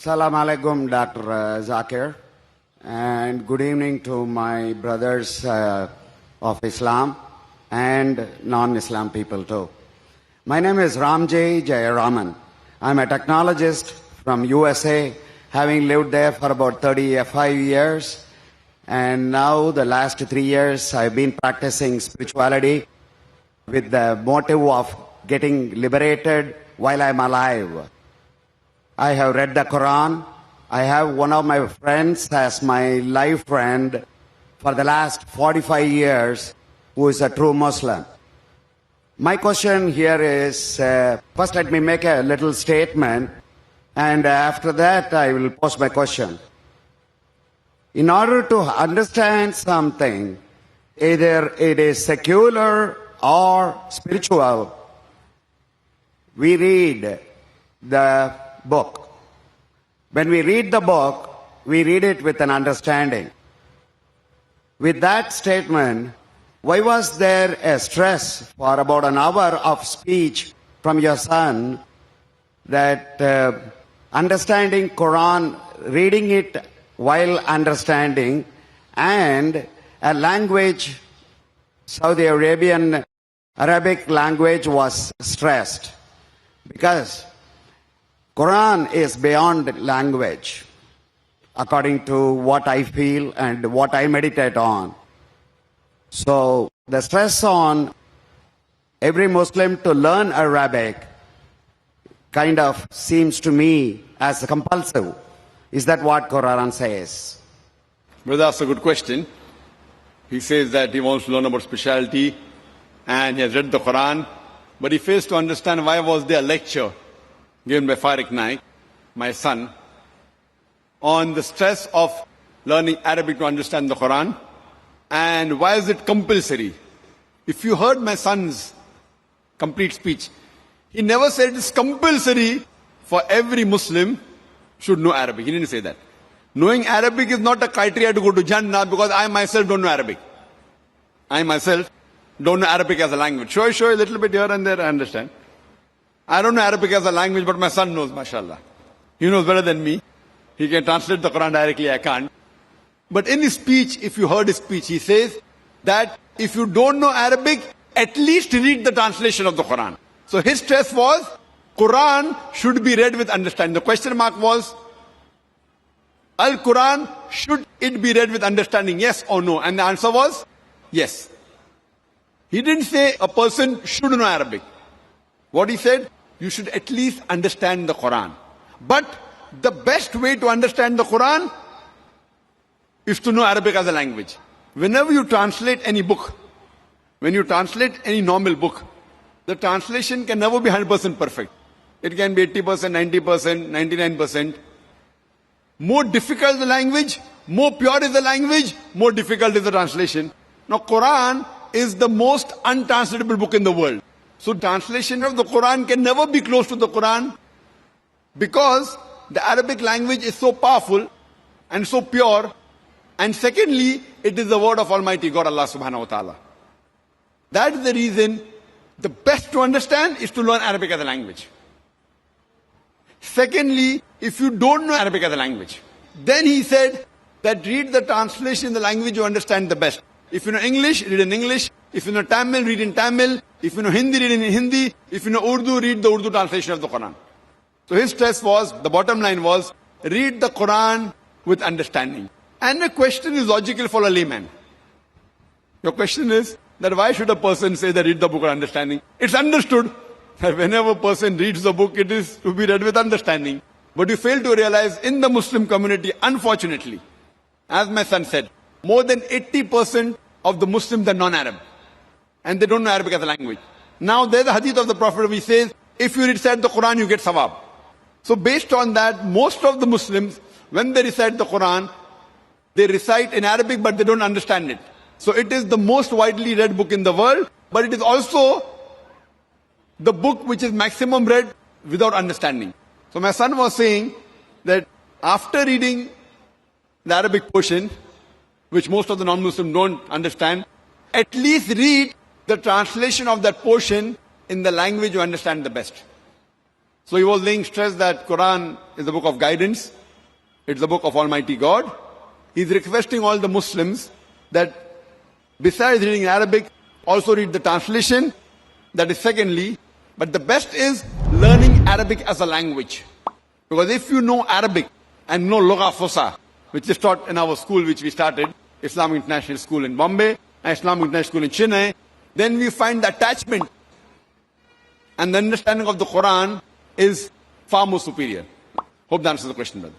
Salam alaikum, Dr. Zakir, and good evening to my brothers of Islam and non-Islam people too. My name is Ramjay Jayaraman. I'm a technologist from USA, having lived there for about 35 years, and now the last 3 years I've been practicing spirituality with the motive of getting liberated while I'm alive. I have read the Quran. I have one of my friends as my life friend for the last 45 years who is a true Muslim. My question here is, first let me make a little statement, and after that I will pose my question. In order to understand something, either it is secular or spiritual, we read the book. When we read the book, we read it with an understanding. With that statement, why was there a stress for about an hour of speech from your son that understanding Quran, reading it while understanding, and a language, Saudi Arabic language was stressed? Because Quran is beyond language, according to what I feel and what I meditate on. So the stress on every Muslim to learn Arabic kind of seems to me as compulsive. Is that what Quran says? Brother, that's a good question. He says that he wants to learn about spirituality and he has read the Quran, but he fails to understand why was there a lecture given by Farik Naik, my son, on the stress of learning Arabic to understand the Quran, and why is it compulsory? If you heard my son's complete speech, he never said it's compulsory for every Muslim should know Arabic. He didn't say that. Knowing Arabic is not a criteria to go to Jannah, because I myself don't know Arabic. I myself don't know Arabic as a language. Sure, a little bit here and there, I understand. I don't know Arabic as a language, but my son knows, mashallah. He knows better than me. He can translate the Quran directly, I can't. But in his speech, if you heard his speech, he says that if you don't know Arabic, at least read the translation of the Quran. So his stress was, Quran should be read with understanding. The question mark was, Al-Quran, should it be read with understanding, yes or no? And the answer was, yes. He didn't say a person should know Arabic. What he said, you should at least understand the Quran. But the best way to understand the Quran is to know Arabic as a language. Whenever you translate any book, when you translate any normal book, the translation can never be 100% perfect. It can be 80%, 90%, 99%. More difficult the language, more pure is the language, more difficult is the translation. Now Quran is the most untranslatable book in the world. So translation of the Quran can never be close to the Quran, because the Arabic language is so powerful and so pure. And secondly, it is the word of Almighty God, Allah subhanahu wa ta'ala. That is the reason the best to understand is to learn Arabic as a language. Secondly, if you don't know Arabic as a language, then he said that read the translation in the language you understand the best. If you know English, read in English. If you know Tamil, read in Tamil. If you know Hindi, read in Hindi. If you know Urdu, read the Urdu translation of the Quran. So his stress was, the bottom line was, read the Quran with understanding. And the question is logical for a layman. Your question is that why should a person say that read the book with understanding? It's understood that whenever a person reads the book, it is to be read with understanding. But you fail to realize in the Muslim community, unfortunately, as my son said, more than 80% of the Muslims are non-Arab. And they don't know Arabic as a language. Now there's a hadith of the Prophet which says, if you recite the Quran, you get sawab. So based on that, most of the Muslims, when they recite the Quran, they recite in Arabic but they don't understand it. So it is the most widely read book in the world, but it is also the book which is maximum read without understanding. So my son was saying that after reading the Arabic portion, which most of the non-Muslims don't understand, at least read the translation of that portion in the language you understand the best. So he was laying stress that Quran is the book of guidance. It's the book of Almighty God. He's requesting all the Muslims that besides reading Arabic, also read the translation. That is secondly. But the best is learning Arabic as a language. Because if you know Arabic and know Lugha Fusa, which is taught in our school which we started, Islamic International School in Bombay and Islamic International School in Chennai, then we find the attachment and the understanding of the Quran is far more superior. Hope that answers the question, brother.